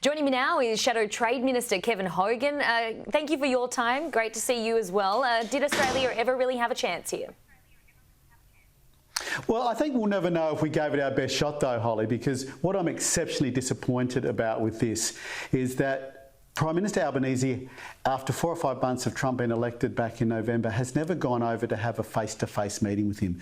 Joining me now is Shadow Trade Minister Kevin Hogan. Thank you for your time. Great to see you as well. Did Australia ever really have a chance here? Well, I think we'll never know if we gave it our best shot though, Holly, because what I'm exceptionally disappointed about with this is that Prime Minister Albanese, after 4 or 5 months of Trump being elected back in November, has never gone over to have a face-to-face meeting with him.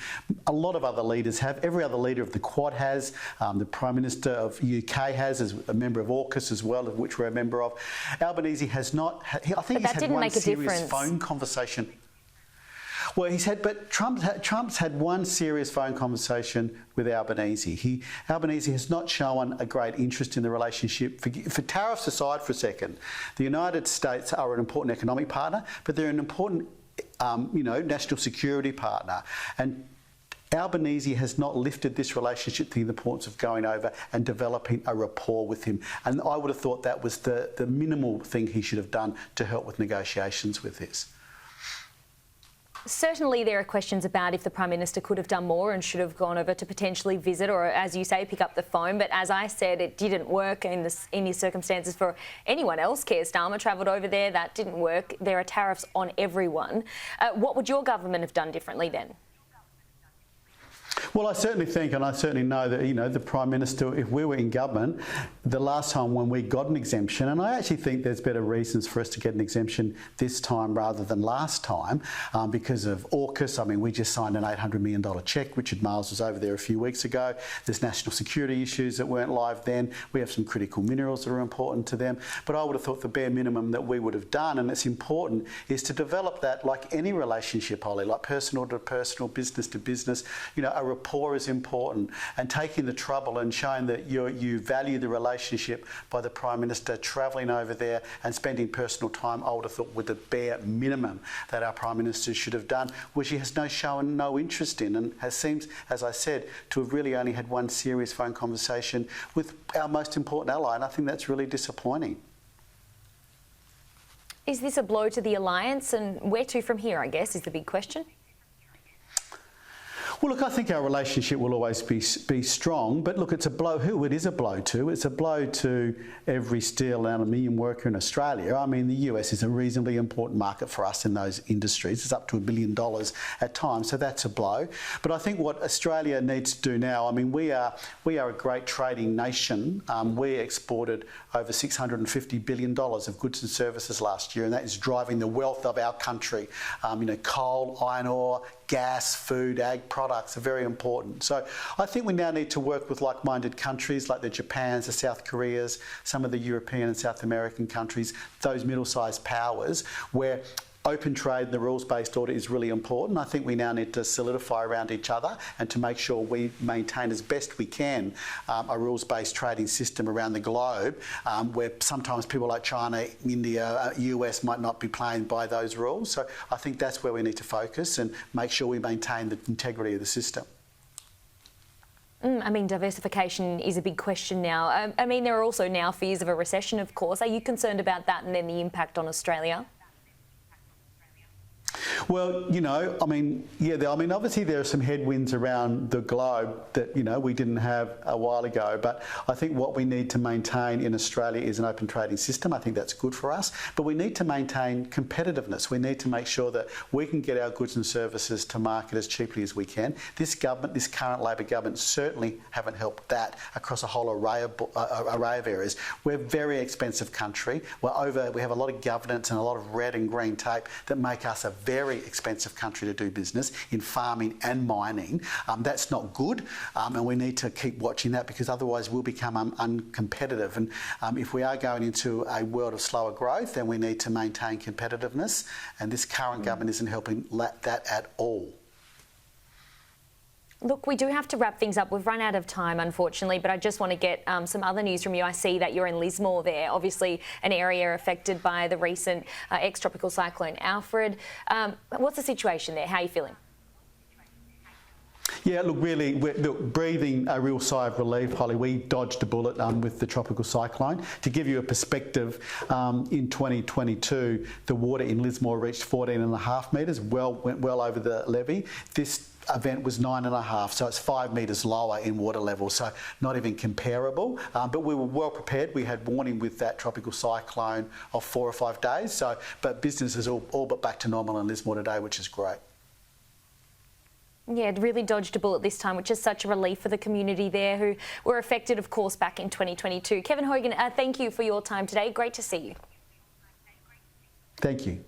A lot of other leaders have. Every other leader of the Quad has. The Prime Minister of UK has, as a member of AUKUS as well, of which we're a member of. Albanese has not. I think he's had one serious phone conversation. Well, Trump's had one serious phone conversation with Albanese. Albanese has not shown a great interest in the relationship. For tariffs aside for a second, the United States are an important economic partner, but they're an important, national security partner. And Albanese has not lifted this relationship to the importance of going over and developing a rapport with him. And I would have thought that was the minimal thing he should have done to help with negotiations with this. Certainly there are questions about if the Prime Minister could have done more and should have gone over to potentially visit or, as you say, pick up the phone. But as I said, it didn't work in any circumstances for anyone else. Keir Starmer travelled over there. That didn't work. There are tariffs on everyone. What would your government have done differently then? Well, I certainly think, and I certainly know that, the Prime Minister, if we were in government, the last time when we got an exemption, and I actually think there's better reasons for us to get an exemption this time rather than last time, because of AUKUS. I mean, we just signed an $800 million cheque. Richard Marles was over there a few weeks ago. There's national security issues that weren't live then. We have some critical minerals that are important to them. But I would have thought the bare minimum that we would have done, and it's important, is to develop that like any relationship, Holly, like personal to personal, business to business. A rapport is important, and taking the trouble and showing that you value the relationship by the Prime Minister travelling over there and spending personal time, I would have thought, with the bare minimum that our Prime Minister should have done, which he has shown no interest in, and seems, as I said, to have really only had one serious phone conversation with our most important ally, and I think that's really disappointing. Is this a blow to the alliance, and where to from here, I guess, is the big question? Well, look, I think our relationship will always be strong, but look, it's a blow. Who it is a blow to? It's a blow to every steel and aluminium worker in Australia. I mean, the US is a reasonably important market for us in those industries. It's up to $1 billion at times, so that's a blow. But I think what Australia needs to do now, I mean, we are a great trading nation. We exported over $650 billion of goods and services last year, and that is driving the wealth of our country. Coal, iron ore, gas, food, ag products are very important. So I think we now need to work with like-minded countries like the Japans, the South Koreas, some of the European and South American countries, those middle-sized powers, where open trade and the rules-based order is really important. I think we now need to solidify around each other and to make sure we maintain as best we can a rules-based trading system around the globe, where sometimes people like China, India, US might not be playing by those rules. So I think that's where we need to focus and make sure we maintain the integrity of the system. I mean, diversification is a big question now. I mean, there are also now fears of a recession, of course. Are you concerned about that and then the impact on Australia? Well, obviously there are some headwinds around the globe that, we didn't have a while ago. But I think what we need to maintain in Australia is an open trading system. I think that's good for us. But we need to maintain competitiveness. We need to make sure that we can get our goods and services to market as cheaply as we can. This current Labor government certainly haven't helped that across a whole array of areas. We're a very expensive country. We have a lot of governance and a lot of red and green tape that make us a very expensive country to do business in farming and mining. That's not good, and we need to keep watching that, because otherwise we'll become uncompetitive. And if we are going into a world of slower growth, then we need to maintain competitiveness, and this current government isn't helping that at all. Look, we do have to wrap things up. We've run out of time, unfortunately, but I just want to get some other news from you. I see that you're in Lismore there, obviously an area affected by the recent ex-tropical cyclone Alfred. What's the situation there? How are you feeling? Yeah, look, really, breathing a real sigh of relief, Holly. We dodged a bullet with the tropical cyclone. To give you a perspective, in 2022, the water in Lismore reached 14.5 metres, went well over the levee. This event was 9.5, so it's 5 metres lower in water level, so not even comparable. But we were well prepared. We had warning with that tropical cyclone of 4 or 5 days. So, but business is all but back to normal in Lismore today, which is great. Yeah, it really dodged a bullet this time, which is such a relief for the community there who were affected, of course, back in 2022. Kevin Hogan, thank you for your time today. Great to see you. Thank you.